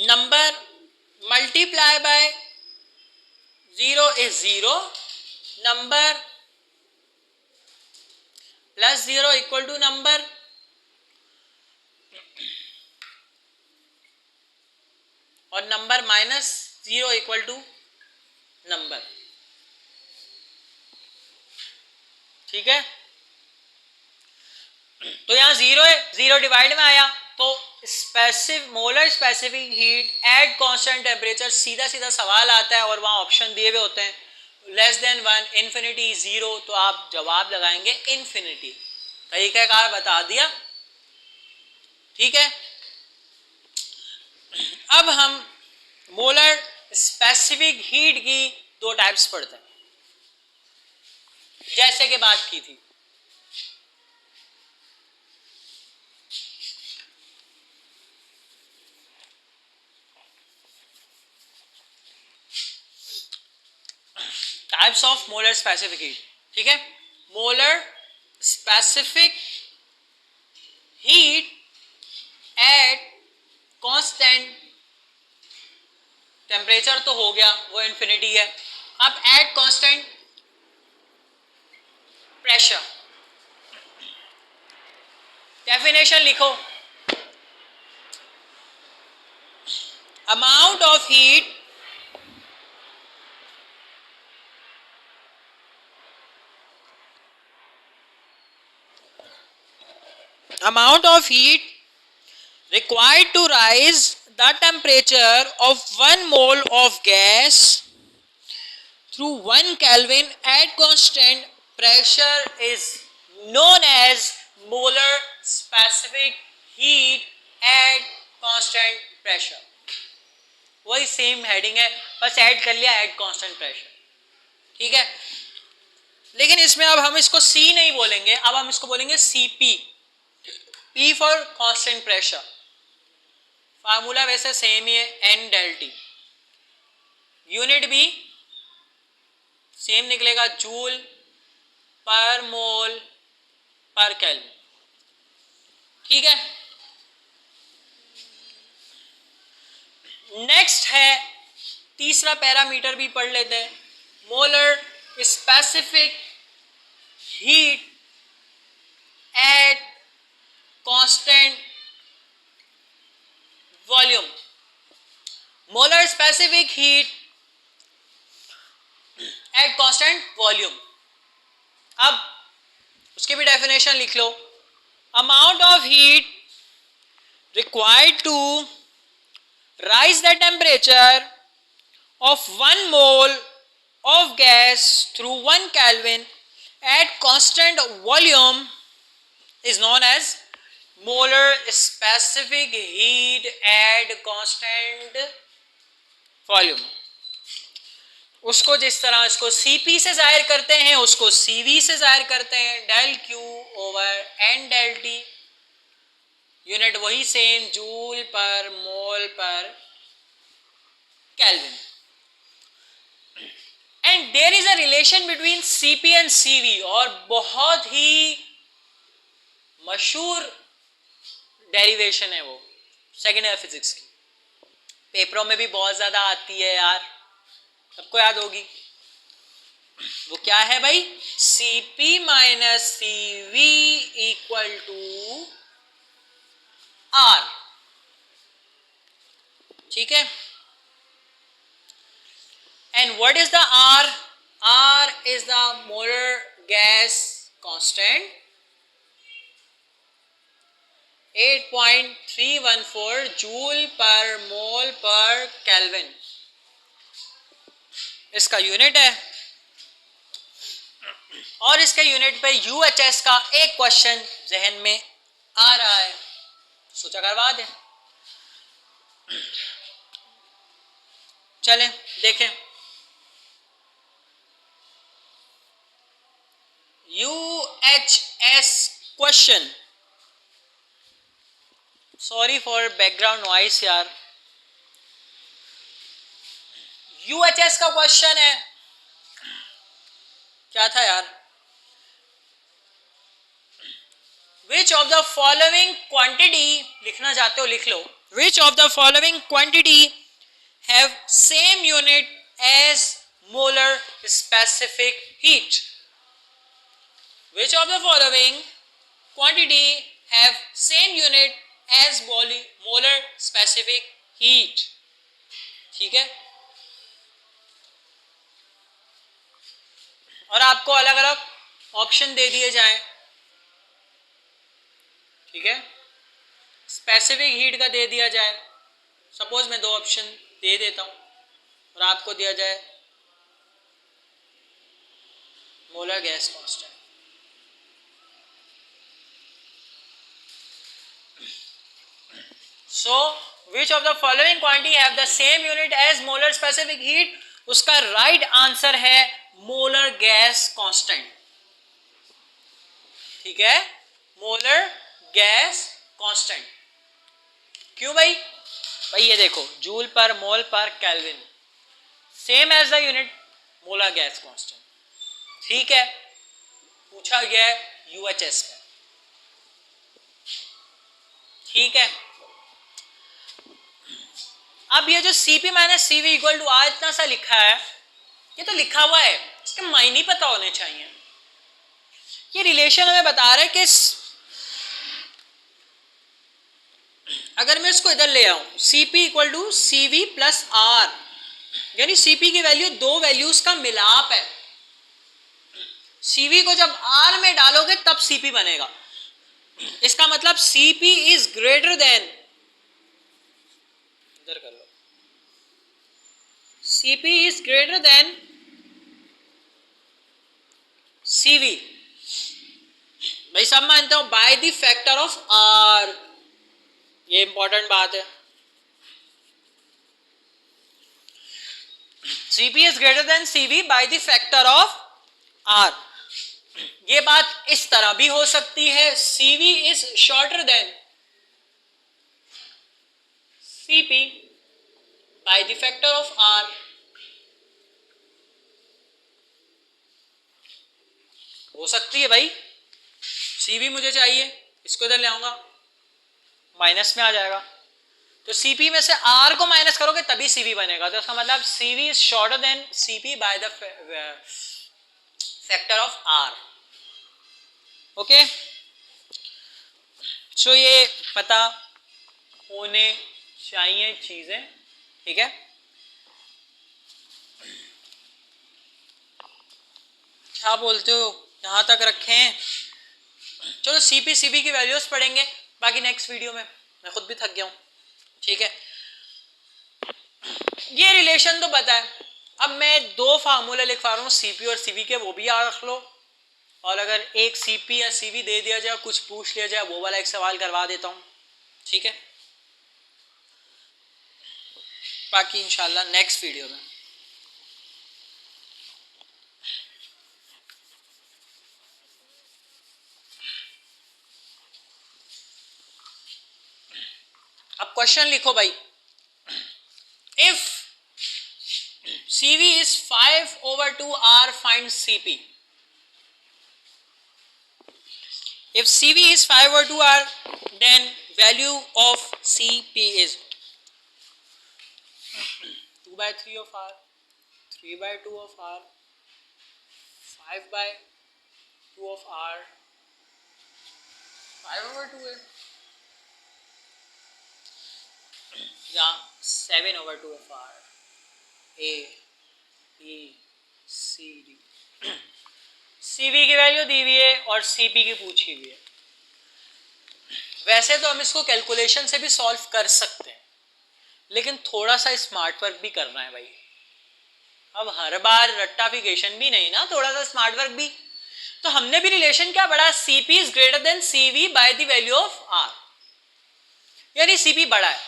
Speaker 1: number multiply by 0 is 0, number plus 0 equal to number, और number minus 0 equal to number. ठीक है, तो यहां 0 है, 0 डिवाइड में आया, तो molar specific heat at constant temperature, सीधा सीधा सवाल आता है और वहां ऑप्शन दिए हुए होते हैं, लेस देन 1, इन्फिनिटी 0, तो आप जवाब लगाएंगे इन्फिनिटी। तरीकाकार बता दिया। ठीक है, अब हम मोलर स्पेसिफिक हीट की 2 टाइप्स पढ़ते हैं, जैसे कि बात की थी। Types of molar specific heat. ठीक है, molar specific heat at constant temperature तो हो गया, वो इंफिनिटी है। अब एट कांस्टेंट प्रेशर, डेफिनेशन लिखो, amount of heat required to rise the temperature of 1 mole of gas through 1 Kelvin at constant pressure is known as molar specific heat at constant pressure। वही same heading है, बस add कर लिया at constant pressure. ठीक है, लेकिन इसमें अब हम इसको सी नहीं बोलेंगे, अब हम इसको बोलेंगे CP, P for constant pressure. Formula वैसे सेम ही है, एन डेल टी, यूनिट भी सेम निकलेगा, जूल पर मोल पर केल्विन। ठीक है, नेक्स्ट है तीसरा पैरामीटर भी पढ़ लेते हैं, molar specific heat at constant volume. Molar specific heat at constant volume, अब उसकी भी डेफिनेशन लिख लो, amount of heat required to rise the temperature of 1 mole of gas through 1 Kelvin at constant volume is known as molar specific heat at constant volume। उसको जिस तरह इसको Cp से जाहिर करते हैं, उसको Cv से जाहिर करते हैं, del Q over N del T, unit वही सेम, जूल पर मोल पर kelvin. And there is a relation between CP and CV, और बहुत ही मशहूर डेरिवेशन है वो, सेकेंड ईयर फिजिक्स की, पेपरों में भी बहुत ज्यादा आती है यार, सबको याद होगी। वो क्या है भाई, CP minus CV equal to R. ठीक है, and what is the R? R is the molar gas constant, 8.314 joule पर मोल पर केल्विन इसका यूनिट है। और इसके यूनिट पे UHS का एक क्वेश्चन जहन में आ रहा है, सोचा करवा दे। चलें देखें, UHS question, sorry for background noise यार। UHS का क्वेश्चन है, क्या था यार, which of the following quantity, लिखना चाहते हो लिख लो, which of the following quantity have same unit as molar specific heat, which of the following quantity have same unit as molar specific heat। ठीक है, और आपको अलग अलग ऑप्शन दे दिए जाएं। ठीक है, स्पेसिफिक हीट का दे दिया जाए, सपोज मैं 2 ऑप्शन दे देता हूं और आपको दिया जाए molar gas constant. So which of the following quantity have the same unit as molar specific heat, उसका राइट आंसर है मोलर गैस कांस्टेंट। ठीक है, मोलर गैस कांस्टेंट। क्यों भाई? भाई ये देखो, जूल पर मोल पर Kelvin, same as the unit molar gas constant. ठीक है, पूछा गया है UHS में। ठीक है, अब ये जो Cp minus CV equal to R इतना सा लिखा है, ये तो लिखा हुआ है, इसके मायने पता होने चाहिए। ये रिलेशन हमें बता रहा है कि अगर मैं इसको इधर ले आऊं, Cp equal to CV plus R, यानी Cp की वैल्यू 2 वैल्यूज का मिलाप है। CV को जब R में डालोगे तब Cp बनेगा। इसका मतलब Cp इज ग्रेटर देन, इधर कर लो, Cp is greater than CV। भाई सब मानते हो, bye the factor of R, ये इंपॉर्टेंट बात है। Cp is greater than CV by the factor of R। ये बात इस तरह भी हो सकती है, CV is shorter than Cp by the factor of R। हो सकती है भाई, Cv मुझे चाहिए, इसको इधर ले आऊंगा, माइनस में आ जाएगा, तो Cp में से R को माइनस करोगे तभी Cv बनेगा। तो इसका मतलब Cv is shorter than Cp by the factor of R। Okay, so ये पता होने चाहिए चीजें। ठीक है, क्या बोलते हो, यहां तक रखें? चलो Cp Cv की वैल्यूज पढ़ेंगे बाकी नेक्स्ट वीडियो में, मैं खुद भी थक गया हूं। ठीक है, ये रिलेशन तो पता है। अब मैं 2 फार्मूले लिखवा रहा हूँ Cp और Cv के, वो भी याद रख लो, और अगर एक Cp या Cv दे दिया जाए, कुछ पूछ लिया जाए, वो वाला एक सवाल करवा देता हूँ। ठीक है, बाकी इंशाल्लाह नेक्स्ट वीडियो में। अब क्वेश्चन लिखो भाई, if Cv is 5/2R, find Cp। If Cv is 5/2R, then value of Cp is 2/3 of R, 3/2 of R, 5/2 of R, 5/2 है या 7/2 of R, A, B, C, D। Cv की value दी हुई है और Cp की पूछी हुई है। वैसे तो हम इसको कैलकुलेशन से भी सॉल्व कर सकते हैं, लेकिन थोड़ा सा स्मार्ट वर्क भी करना है भाई। अब हर बार रट्टाफिकेशन भी नहीं ना, थोड़ा सा स्मार्ट वर्क भी। तो हमने भी रिलेशन क्या पढ़ा, Cp is greater than Cv by the value of R। यानी Cp बड़ा है।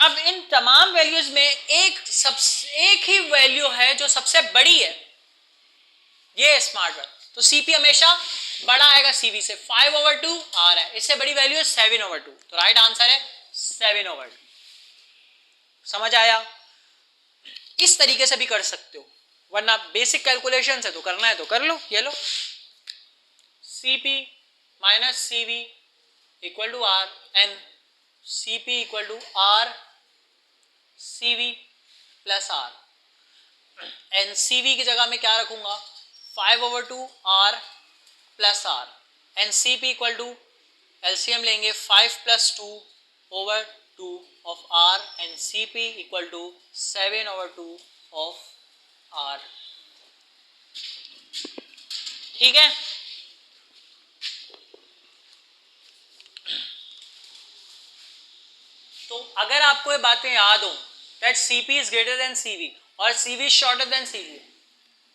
Speaker 1: अब इन तमाम वैल्यूज में एक ही वैल्यू है जो सबसे बड़ी है, ये है स्मार्ट वर्क। तो Cp हमेशा बड़ा आएगा Cv से, 5/2 R है, इससे बड़ी वैल्यू है 7/2, तो राइट आंसर है 7/2। समझ आया? इस तरीके से भी कर सकते हो, वरना बेसिक कैलकुलेशन है तो करना है तो कर लो। ये लो Cp minus Cv equal to R and Cp equal to R Cv plus R, and Cv की जगह में क्या रखूंगा 5/2 R plus R, and Cp equal to LCM लेंगे 5 + 2/2 of R and Cp equal to 7/2 of R। ठीक है, तो अगर आपको ये बातें याद हो that Cp is greater than Cv और Cv is shorter than Cv,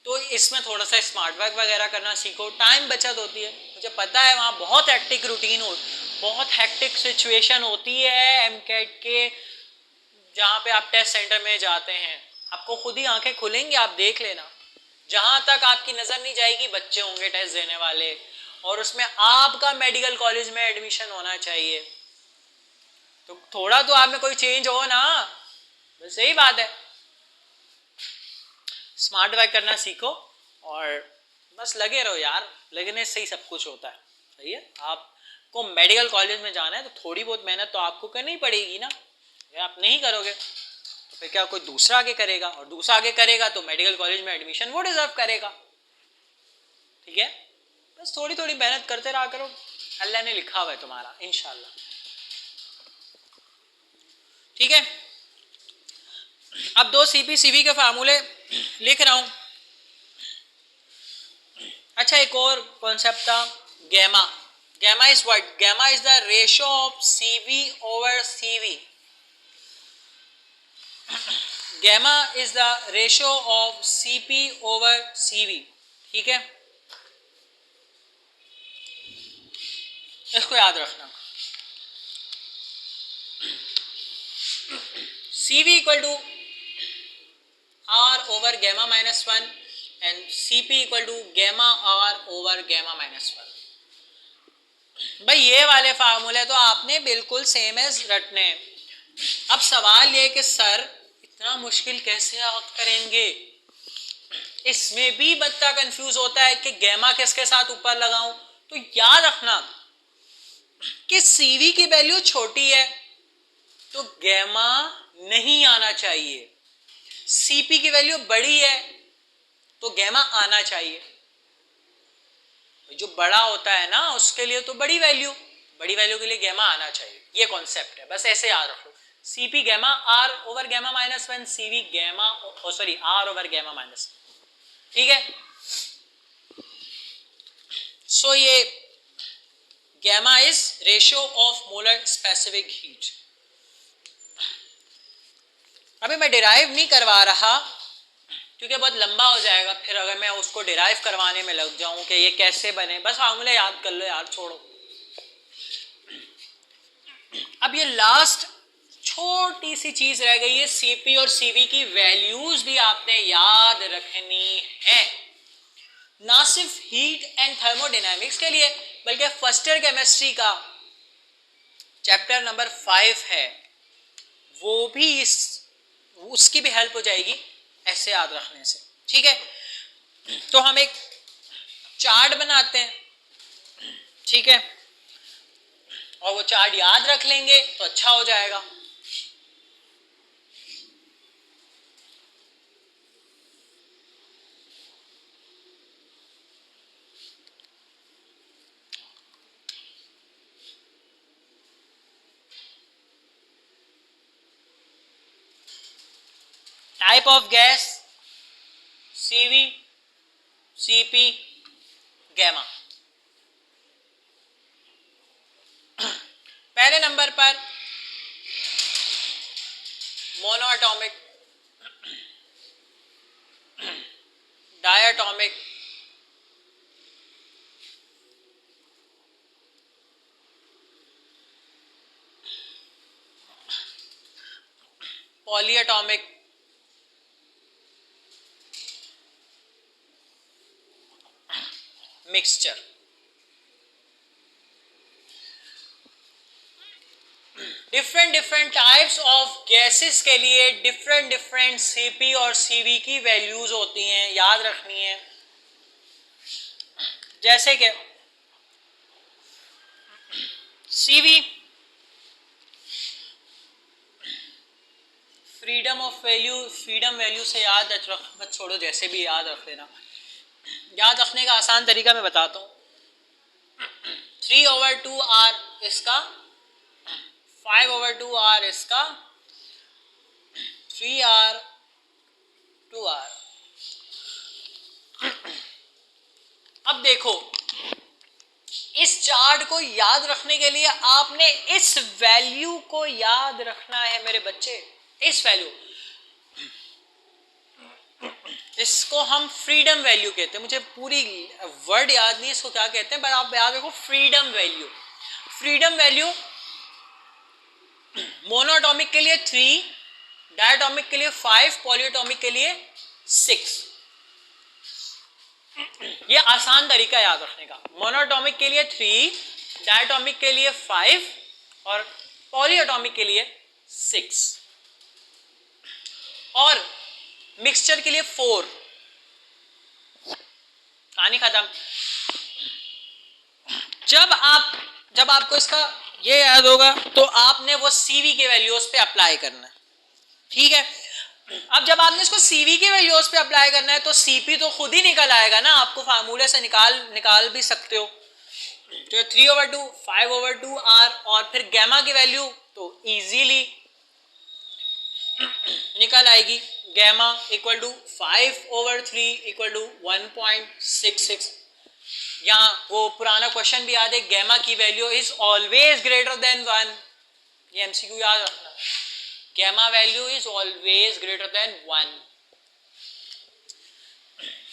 Speaker 1: तो इसमें थोड़ा सा स्मार्ट वर्क वगैरह करना सीखो, टाइम बचत होती है। मुझे पता है वहाँ बहुत हेक्टिक रूटीन हो, बहुत हेक्टिक सिचुएशन होती है एमकेट के, जहाँ पे आप टेस्ट सेंटर में जाते हैं, आपको खुद ही आंखें खुलेंगी, आप देख लेना। जहाँ तक आपकी नज़र नहीं जाएगी बच्चे होंगे टेस्ट देने वाले, और उसमें आपका मेडिकल कॉलेज में एडमिशन होना चाहिए, तो थोड़ा तो आप में कोई चेंज हो ना, बस यही बात है। स्मार्ट वर्क करना सीखो और बस लगे रहो यार, लगने से ही सब कुछ होता है। सही है, आपको मेडिकल कॉलेज में जाना है तो थोड़ी बहुत मेहनत तो आपको करनी पड़ेगी ना, आप नहीं करोगे तो फिर क्या कोई दूसरा आगे करेगा, और दूसरा आगे करेगा तो मेडिकल कॉलेज में एडमिशन वो डिजर्व करेगा। ठीक है, बस थोड़ी थोड़ी मेहनत करते रहा करो, अल्लाह ने लिखा हुआ है तुम्हारा इंशाल्लाह। ठीक है, अब 2 Cp Cv के फार्मूले लिख रहा हूं। अच्छा, एक और कॉन्सेप्ट था gamma. Gamma is what? Gamma is the ratio of Cv over Cv। Gamma is the ratio of Cp over Cv। ठीक है, इसको याद रखना। Cv equal to R over gamma minus 1 and Cp equal to gamma R over gamma minus 1। भाई ये वाले फार्मूले तो आपने बिल्कुल सेम एज रटने हैं। अब सवाल ये कि सर इतना मुश्किल कैसे आप करेंगे, इसमें भी बच्चा कंफ्यूज होता है कि गैमा किसके साथ ऊपर लगाऊं। तो याद रखना कि Cv की वैल्यू छोटी है तो गैमा नहीं आना चाहिए, Cp की वैल्यू बड़ी है तो गैमा आना चाहिए। जो बड़ा होता है ना उसके लिए तो बड़ी वैल्यू के लिए गैमा आना चाहिए, ये कॉन्सेप्ट है, बस ऐसे याद रखो। Cp gamma R over gamma minus 1, Cv gamma sorry R over gamma minus 1। ठीक है, सो ये gamma is ratio of molar specific heat. अभी मैं डिराइव नहीं करवा रहा क्योंकि बहुत लंबा हो जाएगा, फिर अगर मैं उसको डिराइव करवाने में लग जाऊं कि ये कैसे बने, बस फार्मूला याद कर लो यार, छोड़ो। अब ये लास्ट छोटी सी चीज रह गई है, Cp और Cv की वैल्यूज भी आपने याद रखनी है, ना सिर्फ हीट एंड थर्मोडायनामिक्स के लिए बल्कि फर्स्ट ईयर केमिस्ट्री का चैप्टर नंबर 5 है, वो भी उसकी भी हेल्प हो जाएगी ऐसे याद रखने से। ठीक है, तो हम एक चार्ट बनाते हैं, ठीक है, और वो चार्ट याद रख लेंगे तो अच्छा हो जाएगा। Type of gas Cv, Cp, गैमा। पहले नंबर पर monoatomic, diatomic, polyatomic mixture. Different types of gases के लिए डिफरेंट सीपी और सीवी की वैल्यूज होती हैं, याद रखनी है। जैसे कि सीवी फ्रीडम वैल्यू से याद रख मत छोड़ो, जैसे भी याद रख लेना। याद रखने का आसान तरीका मैं बताता हूँ। 3/2 आर इसका, 5/2 आर इसका, 3r 2r। अब देखो, इस चार्ट को याद रखने के लिए आपने इस वैल्यू को याद रखना है मेरे बच्चे। इस वैल्यू, इसको हम फ्रीडम वैल्यू कहते हैं। मुझे पूरी वर्ड याद नहीं इसको क्या कहते हैं, पर आप याद रखो freedom value. Freedom value monoatomic के लिए 3, डायटॉमिक के लिए 5, पॉलीएटॉमिक के लिए 6। ये आसान तरीका याद रखने का। मोनोएटॉमिक के लिए 3, डायटॉमिक के लिए 5 और पॉलीएटॉमिक के लिए 6 और मिक्सचर के लिए 4। कहानी खत्म। जब आपको इसका ये याद होगा तो आपने वो सीवी के वैल्यूज पे अप्लाई करना है, ठीक है। अब जब आपने इसको सीवी के वैल्यूज पे अप्लाई करना है तो सीपी तो खुद ही निकल आएगा ना, आपको फार्मूले से निकाल भी सकते हो। तो 3/2, 5/2 आर और फिर गैमा की वैल्यू तो इजीली निकल आएगी। Gamma equal to 5/3 equal to 1.66। यहाँ वो पुराना क्वेश्चन भी याद है, गैमा की value is always greater than 1। ये एमसीक्यू याद रखना, gamma value is always greater than 1।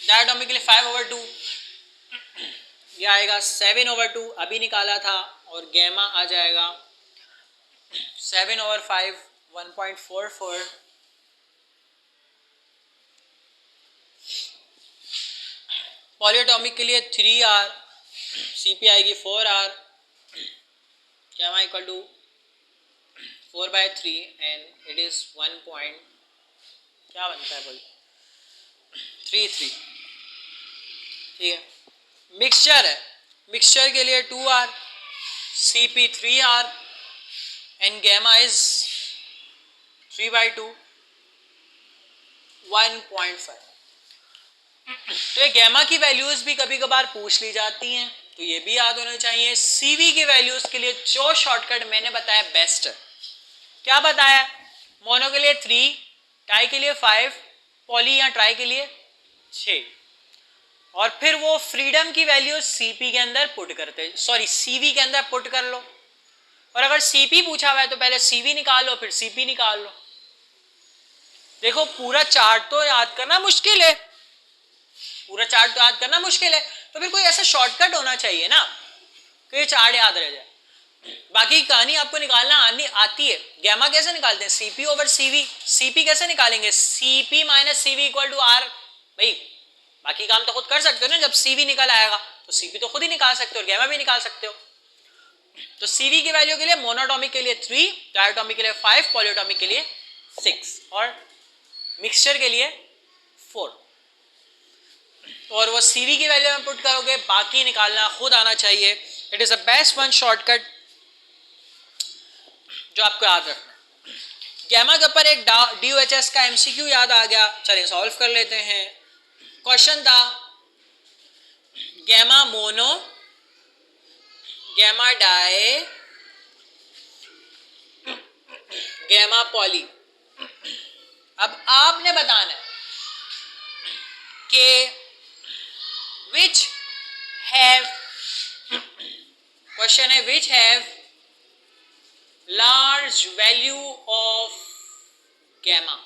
Speaker 1: Diatomic के लिए 5/2 ये आएगा 7/2, अभी निकाला था, और गैमा आ जाएगा 7/5 1.44। पॉलीएटॉमिक के लिए 3r, सीपी आएगी 4r, gamma equal to 4/3 and it is 1 point क्या बनता है बोल 33, ठीक है। मिक्सचर है, मिक्सचर के लिए 2r, CP 3r and gamma is 3/2 1.5। तो ये गैमा की वैल्यूज भी कभी कभार पूछ ली जाती हैं, तो ये भी याद होना चाहिए। सीवी की वैल्यूज के लिए जो शॉर्टकट मैंने बताया बेस्ट है। क्या बताया? मोनो के लिए 3, टाई के लिए 5, पॉली या ट्राई के लिए 6, और फिर वो फ्रीडम की वैल्यू सीपी के अंदर पुट करते, सॉरी सीवी के अंदर पुट कर लो। और अगर सीपी पूछा हुआ है तो पहले सीवी निकाल लो, फिर सीपी निकाल लो। देखो पूरा चार्ट तो याद करना मुश्किल है, पूरा चार्ट तो याद करना मुश्किल है, तो फिर कोई ऐसा शॉर्टकट होना चाहिए ना कि ये चार्ट याद रह जाए। बाकी कहानी आपको निकालना आती है। गैमा कैसे निकालते हैं? CP over CV. सीपी कैसे निकालेंगे? CP minus CV equal to R. भाई बाकी काम तो खुद कर सकते हो ना, जब सीवी निकल आएगा तो सीपी तो खुद ही निकाल सकते हो और गैमा भी निकाल सकते हो। तो सीवी की वैल्यू के लिए मोनोटॉमिक के लिए 3, डायटॉमिक के लिए 5, पॉलीटॉमिक के लिए 6 और मिक्सचर के लिए 4। और वो सीवी की वैल्यू में पुट करोगे, बाकी निकालना खुद आना चाहिए। It is the best one shortcut जो आपको याद रखना है। गैमा के ऊपर एक DOHS का MCQ याद आ गया, चलिए सॉल्व कर लेते हैं। क्वेश्चन था gamma mono, gamma di, gamma poly. अब आपने बताना है कि which have, question है which have large value of gamma,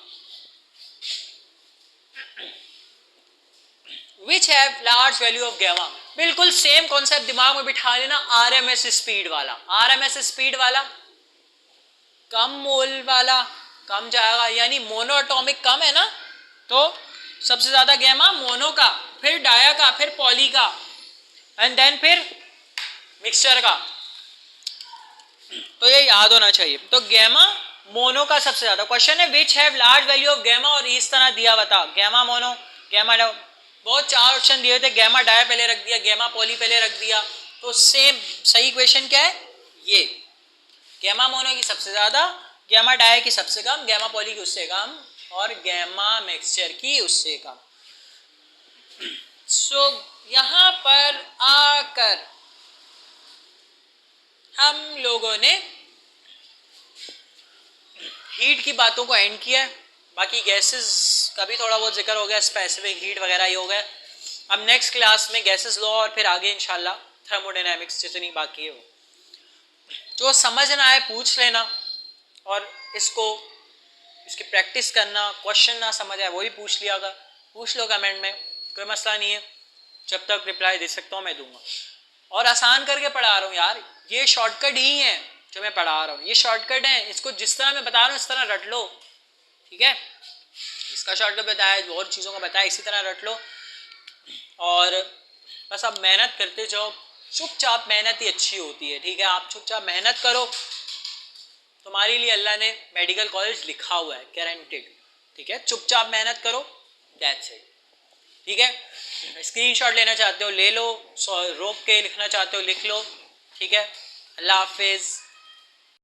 Speaker 1: which have large value of gamma। बिल्कुल सेम कॉन्सेप्ट दिमाग में बिठा लेना, RMS स्पीड वाला, RMS स्पीड वाला, कम मोल वाला कम जाएगा, यानी मोनो एटॉमिक कम है ना, तो सबसे ज्यादा गैमा मोनो का, फिर डाया का, फिर पॉली का, एंड देन फिर मिक्सचर का। तो ये याद होना चाहिए। तो गैमा मोनो का सबसे ज्यादा। क्वेश्चन है which have large value of gamma, और इस तरह दिया बता, गैमा मोनो, गैमा डायो, बहुत चार ऑप्शन दिए थे, गैमा डाया पहले रख दिया, गैमा पॉली पहले रख दिया, तो सेम सही क्वेश्चन क्या है ये, गैमा मोनो की सबसे ज्यादा, गैमा डाया की सबसे कम, गैमा पॉली की उससे कम, और गैमा मिक्सचर की उससे कम। सो यहां पर आकर हम लोगों ने हीट की बातों को एंड किया है, बाकी गैसेस का भी थोड़ा बहुत जिक्र हो गया, स्पेसिफिक हीट वगैरह ही हो गया। अब नेक्स्ट क्लास में गैसेस लॉ और फिर आगे इंशाल्लाह थर्मोडायनेमिक्स जितनी बाकी है वो, जो समझ ना आए पूछ लेना, और इसकी प्रैक्टिस करना, क्वेश्चन ना समझ आए वो भी पूछ लो कमेंट में, कोई मसला नहीं है, जब तक रिप्लाई दे सकता हूँ मैं दूंगा। और आसान करके पढ़ा रहा हूँ यार, ये शॉर्टकट ही है जो मैं पढ़ा रहा हूँ, ये शॉर्टकट है, इसको जिस तरह मैं बता रहा हूँ इस तरह रट लो, ठीक है, इसका शॉर्टकट बताया, और चीज़ों का बताया, इसी तरह रट लो, और बस आप मेहनत करते जाओ, चुपचाप मेहनत ही अच्छी होती है, ठीक है, आप चुपचाप मेहनत करो, तुम्हारे लिए अल्लाह ने मेडिकल कॉलेज लिखा हुआ है, गारंटेड, ठीक है, चुपचाप मेहनत करो, दैट्स इट, ठीक है। स्क्रीनशॉट लेना चाहते हो ले लो, रोक के लिखना चाहते हो लिख लो, ठीक है। अल्लाह हाफिज़।